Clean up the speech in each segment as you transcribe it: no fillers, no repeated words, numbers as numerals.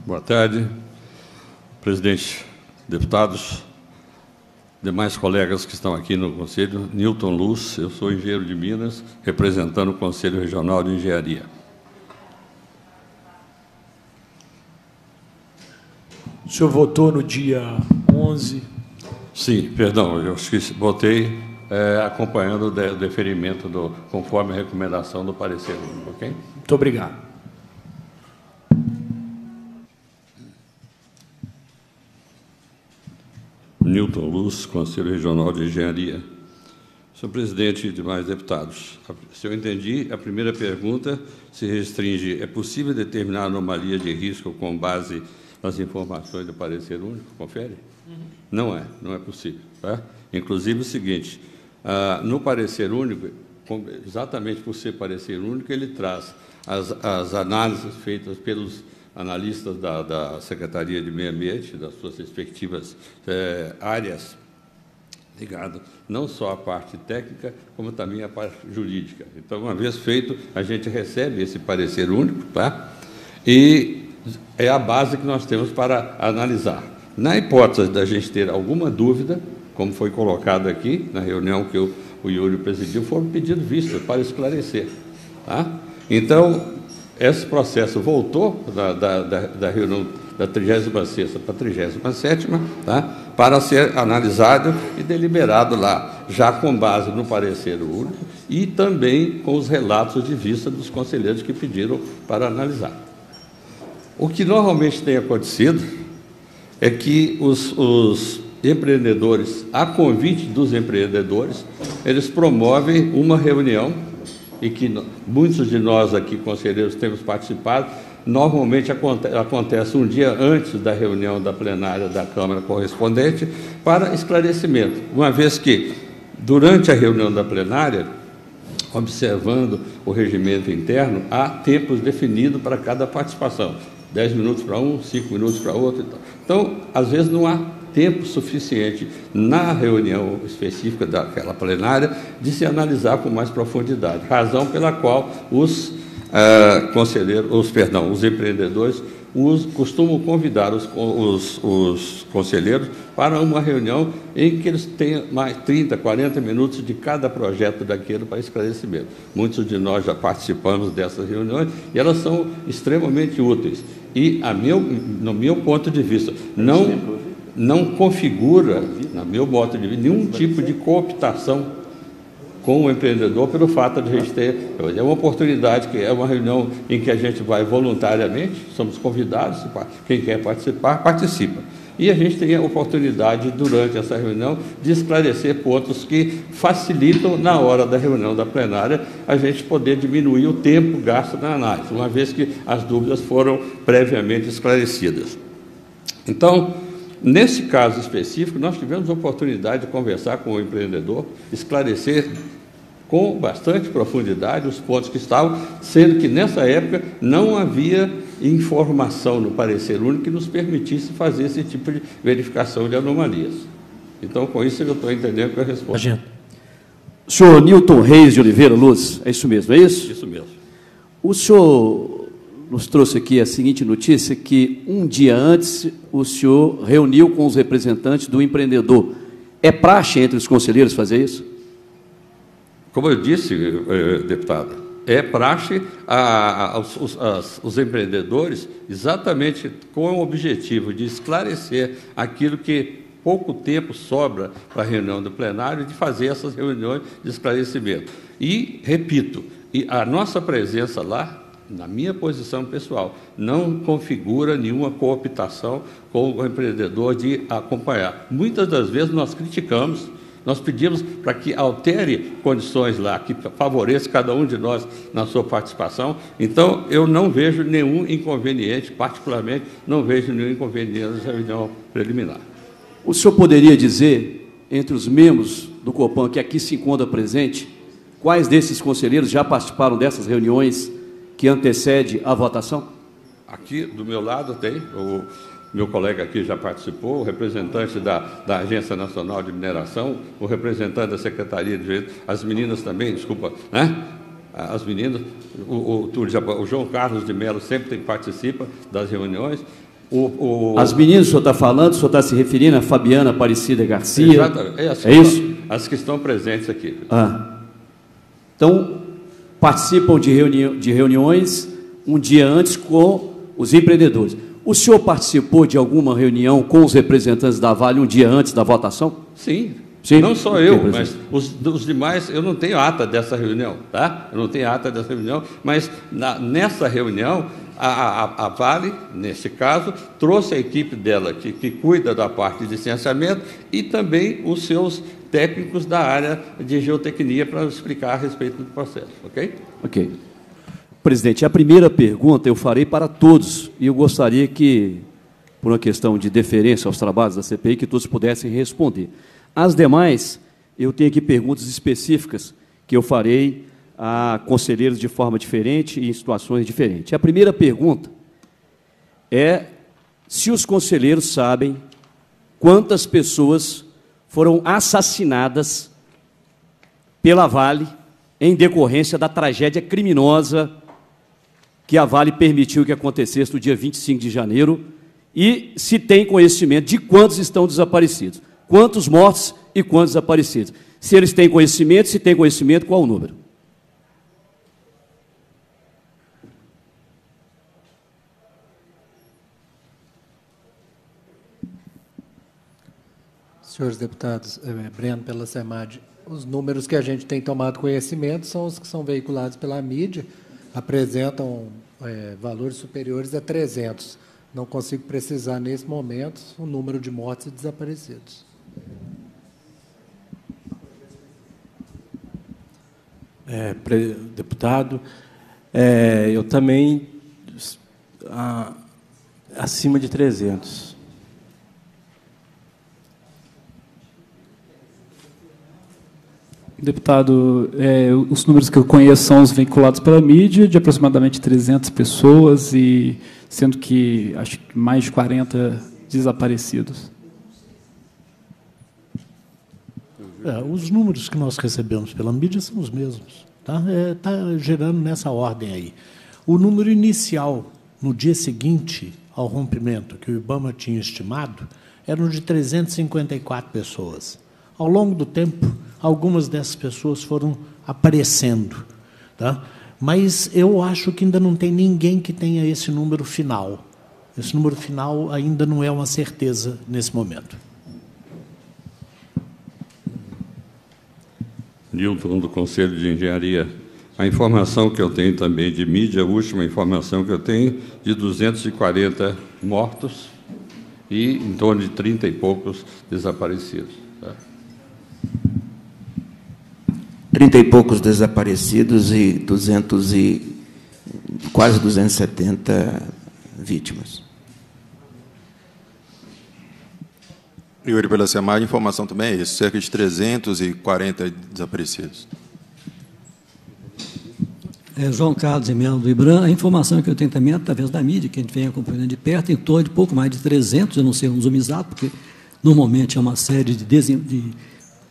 Boa tarde, presidente, deputados, demais colegas que estão aqui no Conselho. Newton Luz, eu sou engenheiro de Minas, representando o Conselho Regional de Engenharia. O senhor votou no dia 11? Sim, perdão, eu esqueci, votei acompanhando o deferimento conforme a recomendação do parecer único, ok? Muito obrigado. Newton Luz, Conselho Regional de Engenharia. Senhor presidente e demais deputados, se eu entendi, a primeira pergunta se restringe: é possível determinar anomalia de risco com base nas informações do parecer único? Confere? Não é possível. Tá? Inclusive o seguinte, no parecer único, exatamente por ser parecer único, ele traz as análises feitas pelos analistas da Secretaria de Meio Ambiente, das suas respectivas áreas, ligado não só à parte técnica, como também à parte jurídica. Então, uma vez feito, a gente recebe esse parecer único, tá? E é a base que nós temos para analisar. Na hipótese da gente ter alguma dúvida, como foi colocado aqui na reunião que o Yuri presidiu, foram pedidos vistas para esclarecer. Tá? Então, esse processo voltou da reunião da 36ª para a 37ª, tá? Para ser analisado e deliberado lá, já com base no parecer único e também com os relatos de vista dos conselheiros que pediram para analisar. O que normalmente tem acontecido é que os empreendedores, a convite dos empreendedores, eles promovem uma reunião, e que muitos de nós aqui, conselheiros, temos participado. Normalmente acontece um dia antes da reunião da plenária da Câmara correspondente para esclarecimento, uma vez que, durante a reunião da plenária, observando o regimento interno, há tempos definidos para cada participação, 10 minutos para um, 5 minutos para outro. Então, às vezes, não há tempo suficiente na reunião específica daquela plenária de se analisar com mais profundidade, razão pela qual os empreendedores costumam convidar os conselheiros para uma reunião em que eles tenham mais 30, 40 minutos de cada projeto daquele para esclarecimento. Muitos de nós já participamos dessas reuniões e elas são extremamente úteis. E, no meu ponto de vista, não configura, no meu modo de vista, nenhum tipo de cooptação com o empreendedor pelo fato de a gente ter uma oportunidade, que é uma reunião em que a gente vai voluntariamente, somos convidados, quem quer participar, participa. E a gente tem a oportunidade, durante essa reunião, de esclarecer pontos que facilitam, na hora da reunião da plenária, a gente poder diminuir o tempo gasto na análise, uma vez que as dúvidas foram previamente esclarecidas. Então, nesse caso específico, nós tivemos a oportunidade de conversar com o empreendedor, esclarecer com bastante profundidade os pontos que estavam, sendo que, nessa época, não havia informação no parecer único que nos permitisse fazer esse tipo de verificação de anomalias. Então, com isso, eu estou entendendo que eu respondo. O senhor Newton Reis de Oliveira Luz, é isso mesmo, é isso? Isso mesmo. O senhor nos trouxe aqui a seguinte notícia, que um dia antes o senhor reuniu com os representantes do empreendedor. É praxe entre os conselheiros fazer isso? Como eu disse, deputada, é praxe os empreendedores exatamente com o objetivo de esclarecer aquilo que pouco tempo sobra para a reunião do plenário, de fazer essas reuniões de esclarecimento. E, repito, a nossa presença lá, na minha posição pessoal, não configura nenhuma cooptação com o empreendedor de acompanhar. Muitas das vezes nós criticamos, nós pedimos para que altere condições lá, que favoreça cada um de nós na sua participação. Então, eu não vejo nenhum inconveniente, particularmente, não vejo nenhum inconveniente nessa reunião preliminar. O senhor poderia dizer, entre os membros do Copan que aqui se encontra presente, quais desses conselheiros já participaram dessas reuniões que antecede a votação? Aqui, do meu lado, tem o meu colega aqui já participou, o representante da Agência Nacional de Mineração, o representante da Secretaria de Direito, as meninas também, desculpa, né? As meninas, o João Carlos de Mello sempre participa das reuniões, As meninas que o senhor está falando, o senhor está se referindo a Fabiana Aparecida Garcia? Exato, é isso? As que estão presentes aqui. Então, participam de reuniões um dia antes com os empreendedores. O senhor participou de alguma reunião com os representantes da Vale um dia antes da votação? Sim. Sim. Não só eu, mas os demais, eu não tenho ata dessa reunião, tá? Eu não tenho ata dessa reunião, mas nessa reunião, a Vale, nesse caso, trouxe a equipe dela, que cuida da parte de licenciamento, e também os seus técnicos da área de geotecnia para explicar a respeito do processo, ok? Ok. Presidente, a primeira pergunta eu farei para todos, e eu gostaria que, por uma questão de deferência aos trabalhos da CPI, que todos pudessem responder. As demais, eu tenho aqui perguntas específicas que eu farei a conselheiros de forma diferente e em situações diferentes. A primeira pergunta é se os conselheiros sabem quantas pessoas foram assassinadas pela Vale em decorrência da tragédia criminosa que a Vale permitiu que acontecesse no dia 25 de janeiro e se tem conhecimento de quantos estão desaparecidos. Quantos mortos e quantos desaparecidos. Se eles têm conhecimento, se tem conhecimento, qual o número? Senhores deputados, Breno pela SEMAD, os números que a gente tem tomado conhecimento são os que são veiculados pela mídia, apresentam valores superiores a 300. Não consigo precisar, nesse momento, o número de mortos e desaparecidos. Deputado, eu também, acima de 300. Deputado, os números que eu conheço são os veiculados pela mídia, de aproximadamente 300 pessoas, e sendo que acho que mais de 40 desaparecidos. Os números que nós recebemos pela mídia são os mesmos. Está gerando nessa ordem aí. O número inicial, no dia seguinte ao rompimento, que o IBAMA tinha estimado, eram de 354 pessoas. Ao longo do tempo, algumas dessas pessoas foram aparecendo. Tá? Mas eu acho que ainda não tem ninguém que tenha esse número final. Esse número final ainda não é uma certeza nesse momento. Nilton, do Conselho de Engenharia. A informação que eu tenho também de mídia, a última informação que eu tenho, de 240 mortos e em torno de 30 e poucos desaparecidos. Tá? 30 e poucos desaparecidos e quase 270 vítimas. Yuri, pela SEMAD, a informação também é isso, cerca de 340 desaparecidos. João Carlos Emelo do IBRAM, a informação que eu tenho também, através da mídia, que a gente vem acompanhando de perto, em torno de pouco mais de 300, eu não sei um número exato, porque normalmente é uma série de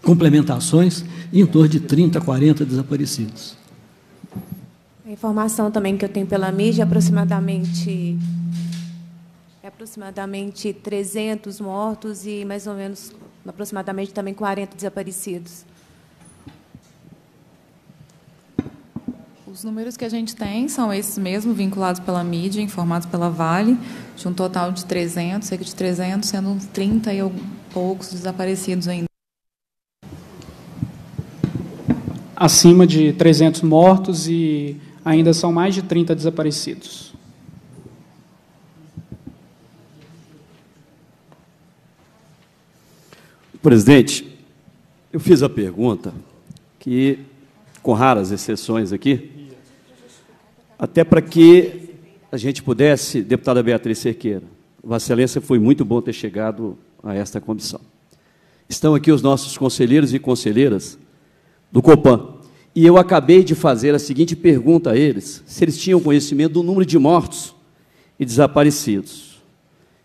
complementações, e em torno de 30, 40 desaparecidos. A informação também que eu tenho pela mídia, aproximadamente 300 mortos e mais ou menos, aproximadamente também 40 desaparecidos. Os números que a gente tem são esses mesmos, vinculados pela mídia, informados pela Vale, de um total de 300, cerca de 300, sendo uns 30 e poucos desaparecidos ainda. Acima de 300 mortos e ainda são mais de 30 desaparecidos. Presidente, eu fiz a pergunta que, com raras exceções aqui, até para que a gente pudesse, deputada Beatriz Cerqueira, Vossa Excelência, foi muito bom ter chegado a esta comissão. Estão aqui os nossos conselheiros e conselheiras do Copan, e eu acabei de fazer a seguinte pergunta a eles, se eles tinham conhecimento do número de mortos e desaparecidos.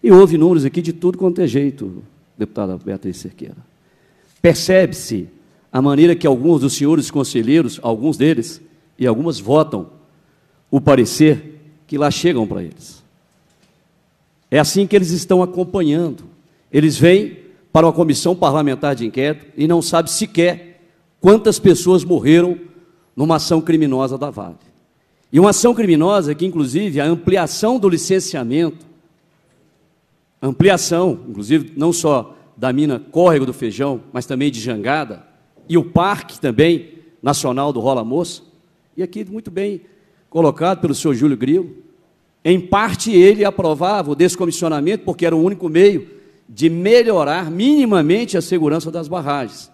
E houve números aqui de tudo quanto é jeito, deputada Beatriz Cerqueira. Percebe-se a maneira que alguns dos senhores conselheiros, alguns deles, e algumas votam o parecer que lá chegam para eles. É assim que eles estão acompanhando. Eles vêm para uma comissão parlamentar de inquérito e não sabem sequer quantas pessoas morreram numa ação criminosa da Vale. E uma ação criminosa que, inclusive, a ampliação do licenciamento, inclusive, não só da mina Córrego do Feijão, mas também de Jangada, e o Parque também Nacional do Rola Moça, e aqui muito bem colocado pelo senhor Júlio Grilo. Em parte, ele aprovava o descomissionamento, porque era o único meio de melhorar minimamente a segurança das barragens,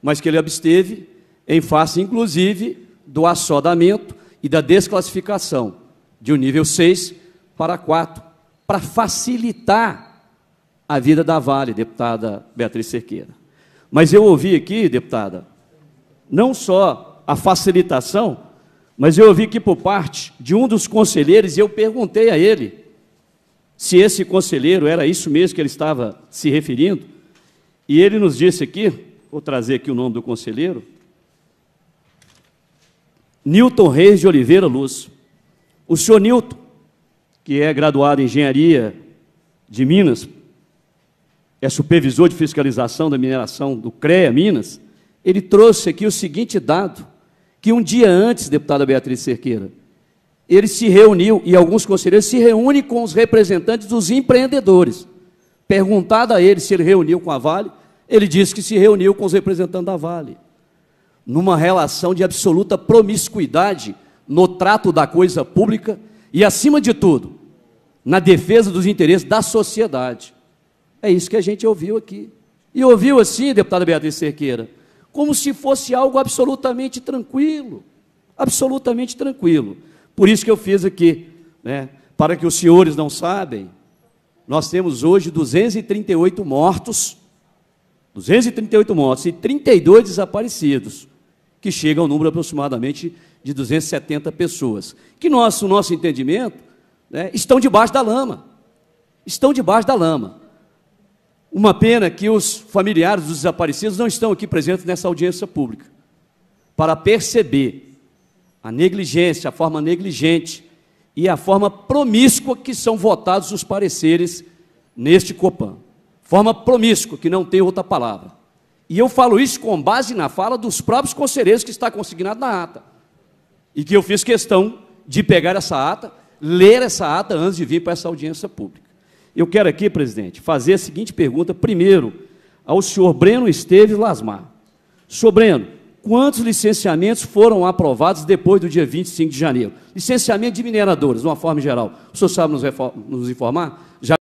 mas que ele absteve em face, inclusive, do assodamento e da desclassificação de um nível 6 para 4, para facilitar a vida da Vale, deputada Beatriz Cerqueira. Mas eu ouvi aqui, deputada, não só a facilitação, mas eu ouvi aqui por parte de um dos conselheiros, e eu perguntei a ele se esse conselheiro era isso mesmo que ele estava se referindo, e ele nos disse aqui, vou trazer aqui o nome do conselheiro, Nilton Reis de Oliveira Luz. O senhor Nilton, que é graduado em Engenharia de Minas, é supervisor de fiscalização da mineração do CREA Minas, ele trouxe aqui o seguinte dado, que um dia antes, deputada Beatriz Cerqueira, ele se reuniu, e alguns conselheiros se reúnem com os representantes dos empreendedores. Perguntado a ele se ele reuniu com a Vale, ele disse que se reuniu com os representantes da Vale, numa relação de absoluta promiscuidade no trato da coisa pública e, acima de tudo, na defesa dos interesses da sociedade. É isso que a gente ouviu aqui. E ouviu assim, deputada Beatriz Cerqueira, como se fosse algo absolutamente tranquilo, absolutamente tranquilo. Por isso que eu fiz aqui, né, para que os senhores não sabem, nós temos hoje 238 mortos e 32 desaparecidos, que chega ao número aproximadamente de 270 pessoas, que, no nosso entendimento, né, estão debaixo da lama. Estão debaixo da lama. Uma pena que os familiares dos desaparecidos não estão aqui presentes nessa audiência pública, para perceber a negligência, a forma negligente e a forma promíscua que são votados os pareceres neste Copan. Forma promíscua, que não tem outra palavra. E eu falo isso com base na fala dos próprios conselheiros que está consignado na ata. E que eu fiz questão de pegar essa ata, ler essa ata antes de vir para essa audiência pública. Eu quero aqui, presidente, fazer a seguinte pergunta, primeiro, ao senhor Breno Esteves Lasmar. Senhor Breno, quantos licenciamentos foram aprovados depois do dia 25 de janeiro? Licenciamento de mineradores, de uma forma geral. O senhor sabe nos informar? Já